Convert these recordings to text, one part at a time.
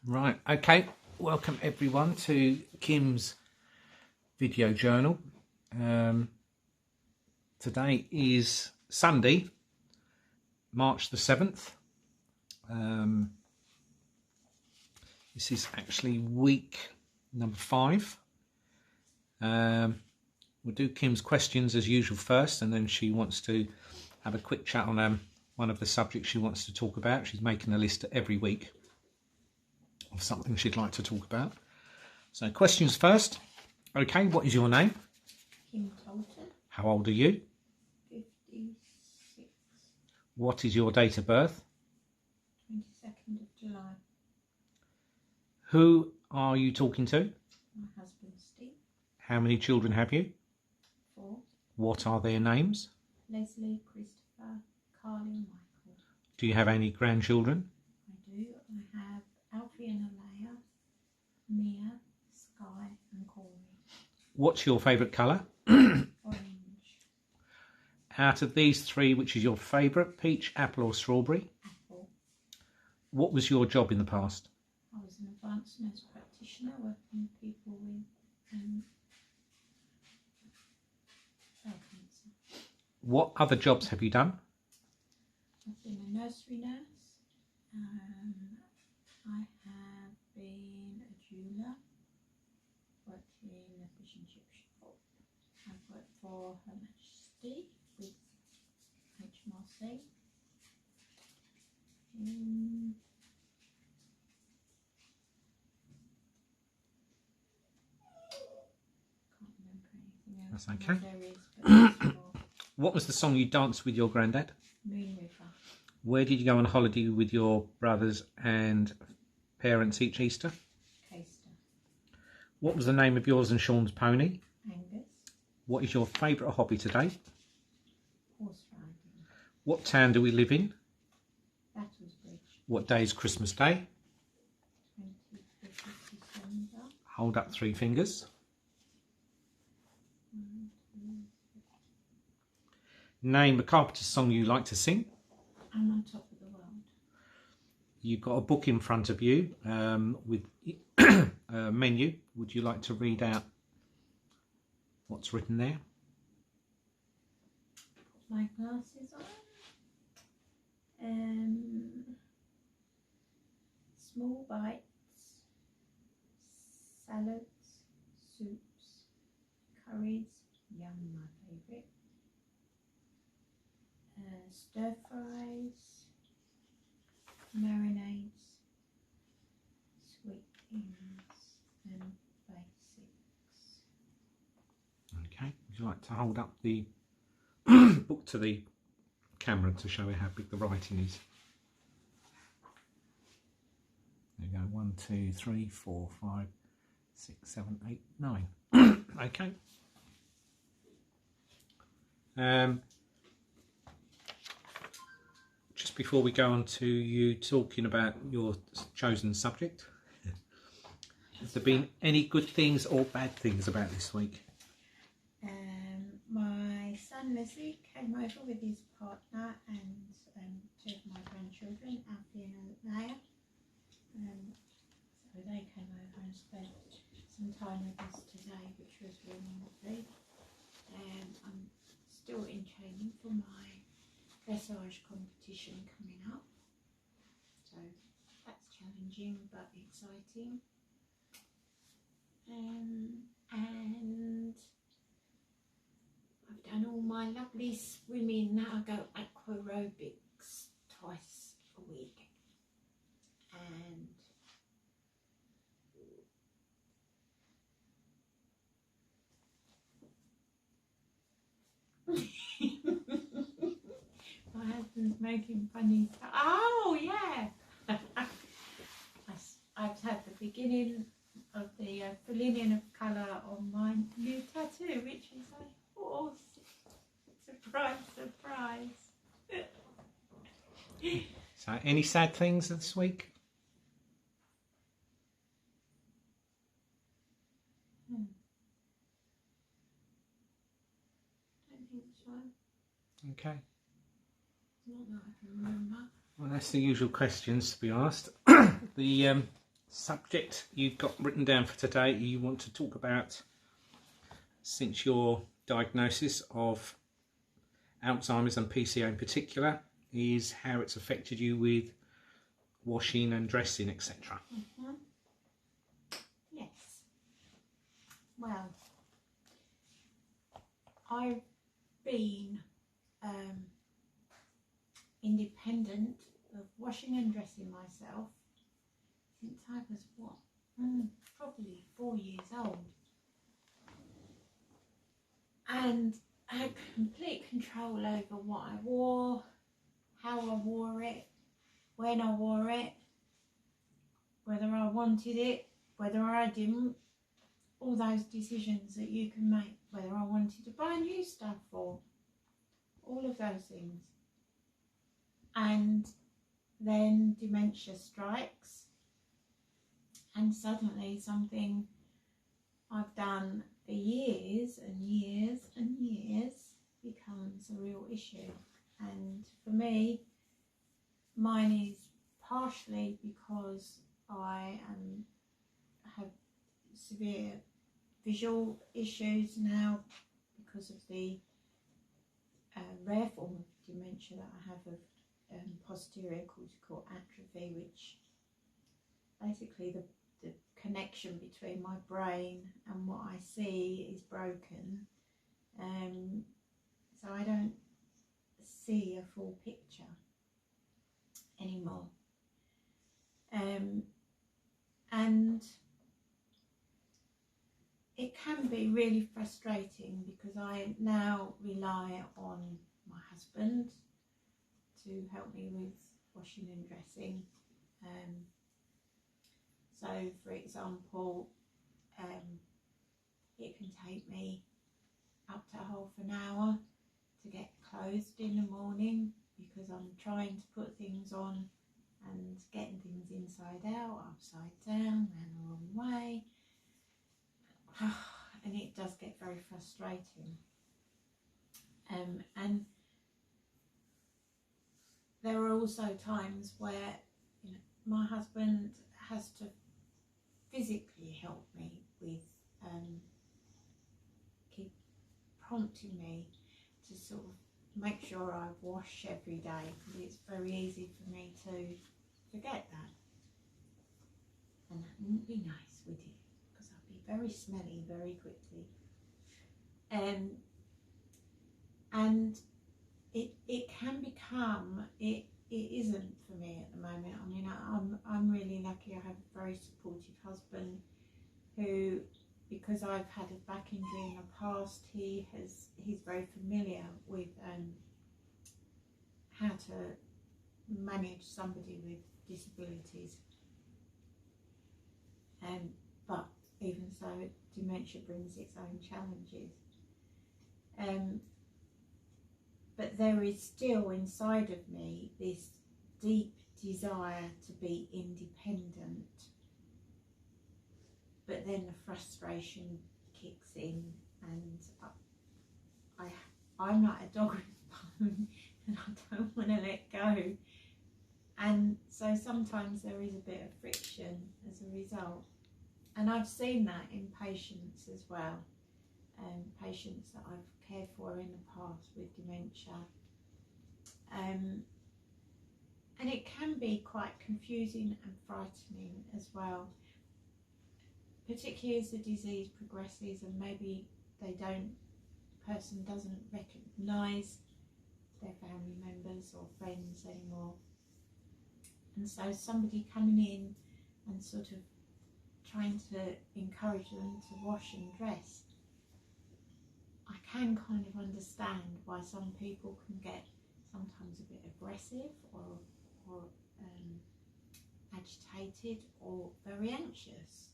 Right, okay, welcome everyone to Kim's video journal. Today is Sunday, March the 7th. This is actually week number 5. We'll do Kim's questions as usual first, and then she wants to have a quick chat on one of the subjects she wants to talk about. She's making a list every week of something she'd like to talk about. So questions first. Okay, what is your name? Kim Tolton. How old are you? 56. What is your date of birth? 22nd of July. Who are you talking to? My husband Steve. How many children have you? 4. What are their names? Leslie, Christopher, Carly and Michael. Do you have any grandchildren? I do. I have Alfie and Alea, Mia, Sky and Corey. What's your favourite colour? Orange. Out of these 3, which is your favourite? Peach, apple or strawberry? Apple. What was your job in the past? I was an advanced nurse practitioner working with people with cell cancer. What other jobs have you done? I've been a nursery nurse. I have been a jeweller, worked in a fish and chip shop. I've worked for Her Majesty with HMRC. Can't remember anything else. That's okay. There is, but it's more What was the song you danced with your granddad? Moon River. Where did you go on holiday with your brothers and parents each Easter? Caster. What was the name of yours and Sean's pony? Angus. What is your favourite hobby today? Horse riding. What town do we live in? Battlesbridge. What day is Christmas Day? 25th of December. Hold up 3 fingers. 1, 2, 3. Name a Carpenter's song you like to sing. I'm on top of the world. You've got a book in front of you with a menu. Would you like to read out what's written there? Put my glasses on. Small bites, salads, soups, curries, yum, my favourite. Stir fries, marinades, sweet beans and basics. Okay. Would you like to hold up the book to the camera to show you how big the writing is? There you go. 1, 2, 3, 4, 5, 6, 7, 8, 9. Okay. Just before we go on to you talking about your chosen subject, has there been any good things or bad things about this week? My son Leslie came over with his partner and 2 of my grandchildren, Alfie and Alea. So they came over and spent some time with us today, which was really lovely. I'm still in training for my dressage competition coming up, so that's challenging but exciting. And I've done all my lovely swimming. Now I go aqua aerobics twice a week, and my husband's making funny. Oh yeah. I've had the beginning of the filling in of colour on my new tattoo, which is a horse. Surprise, surprise. So, any sad things this week? Don't think so. Okay. Not that I can remember. Well, that's the usual questions to be asked. The subject you've got written down for today you want to talk about since your diagnosis of Alzheimer's and PCA in particular is how it's affected you with washing and dressing, etc. Yes. Well, I've been independent of washing and dressing myself since I was probably 4 years old, and I had complete control over what I wore, how I wore it, when I wore it, whether I wanted it, whether I didn't, all those decisions that you can make, whether I wanted to buy new stuff or all of those things. And then dementia strikes, and suddenly something I've done for years and years and years becomes a real issue. And for me, mine is partially because I have severe visual issues now because of the rare form of dementia that I have of posterior cortical atrophy, which basically the connection between my brain and what I see is broken, so I don't see a full picture anymore, and it can be really frustrating because I now rely on my husband to help me with washing and dressing. So for example, it can take me up to half an hour to get clothed in the morning because I'm trying to put things on and getting things inside out, upside down, and the wrong way. And it does get very frustrating. And there are also times where my husband has to physically help me with keep prompting me to sort of make sure I wash every day, because it's very easy for me to forget that, and that wouldn't be nice, would it? Because I'd be very smelly very quickly. And it can become, it isn't for me at the moment. I mean, I'm really lucky. I have a very supportive husband who, because I've had a back injury in the past, he's very familiar with how to manage somebody with disabilities. But even so, dementia brings its own challenges. But there is still inside of me this deep desire to be independent. But then the frustration kicks in, and I'm like a dog with a bone, and I don't want to let go. And so sometimes there is a bit of friction as a result. And I've seen that in patients as well, patients that I've cared for in the past with dementia. And it can be quite confusing and frightening as well, particularly as the disease progresses and maybe person doesn't recognise their family members or friends anymore. And so somebody coming in and sort of trying to encourage them to wash and dress, I can kind of understand why some people can get sometimes a bit aggressive or agitated or very anxious.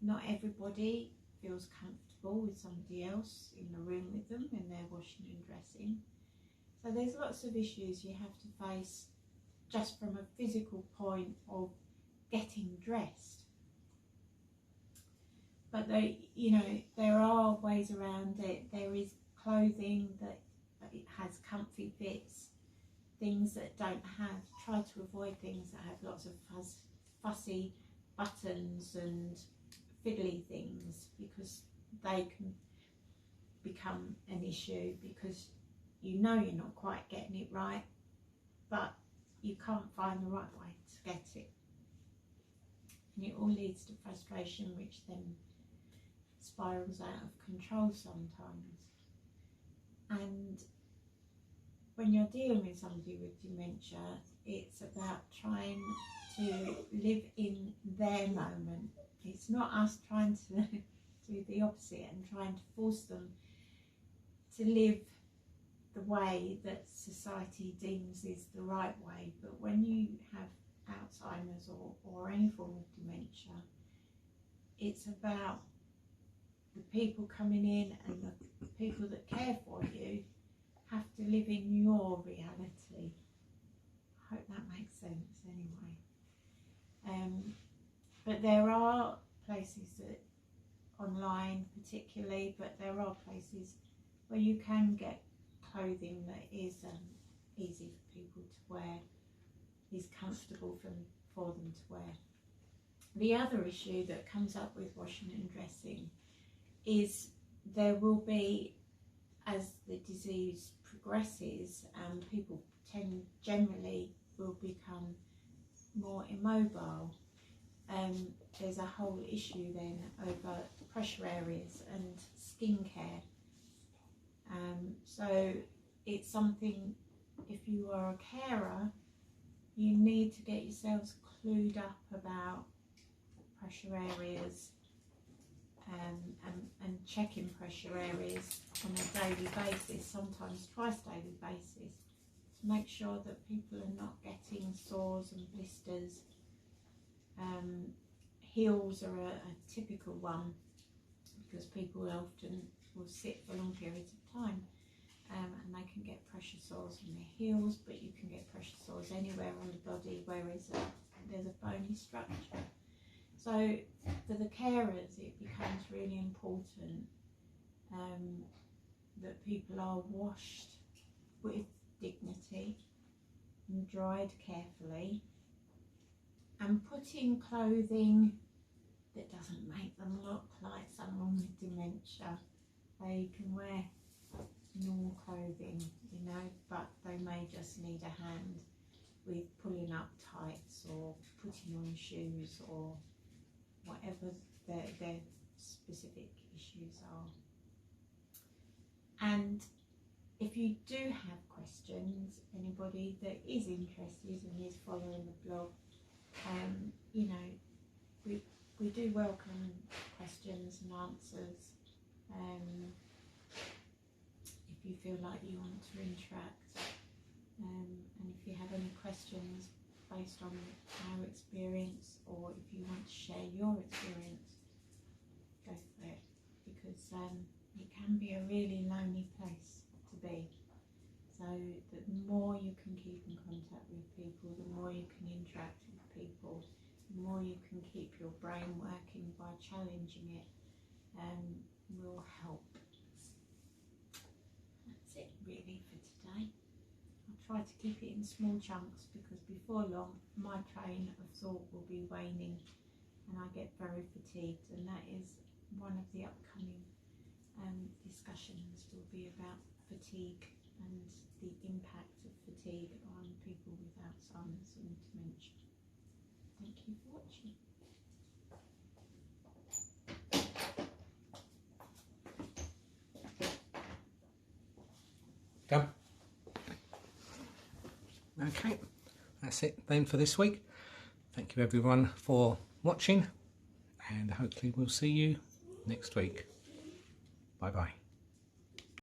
Not everybody feels comfortable with somebody else in the room with them when they're washing and dressing. So there's lots of issues you have to face just from a physical point of getting dressed. But there are ways around it. There is clothing that it has comfy fits, things that don't have, try to avoid things that have lots of fussy buttons and fiddly things, because they can become an issue, because you know you're not quite getting it right, but you can't find the right way to get it. And it all leads to frustration, which then spirals out of control sometimes. And when you're dealing with somebody with dementia, it's about trying to live in their moment. It's not us trying to do the opposite and trying to force them to live the way that society deems is the right way. But when you have Alzheimer's or any form of dementia, it's about the people coming in and the people that care for you have to live in your reality. I hope that makes sense anyway. But there are places that, online particularly, but there are places where you can get clothing that is easy for people to wear, is comfortable for them to wear. The other issue that comes up with washing and dressing is there will be, as the disease progresses, people generally will become more immobile. There's a whole issue then over pressure areas and skincare. So it's something, if you are a carer, you need to get yourselves clued up about pressure areas and checking pressure areas on a daily basis, sometimes twice daily basis, to make sure that people are not getting sores and blisters. Heels are a typical one, because people often will sit for long periods of time and they can get pressure sores in their heels, but you can get pressure sores anywhere on the body where there's a bony structure. So for the carers, it becomes really important that people are washed with dignity and dried carefully, and put in clothing that doesn't make them look like someone with dementia. They can wear normal clothing, you know, but they may just need a hand with pulling up tights or putting on shoes or whatever their specific issues are. And if you do have questions, anybody that is interested and is following the blog, you know, we do welcome questions and answers. If you feel like you want to interact, and if you have any questions based on our experience, or if you want to share your experience, go for it, because it can be a really lonely place to be. So the more you can keep in contact with people, the more you can interact with people, the more you can keep your brain working by challenging it, will help. That's it really for today. I'll try to keep it in small chunks, because before long my train of thought will be waning and I get very fatigued, and that is one of the upcoming discussions will be about fatigue and the impact of fatigue on people with Alzheimer's and dementia. Thank you for watching. Done. Okay, that's it then for this week. Thank you everyone for watching, and hopefully we'll see you next week. Bye bye.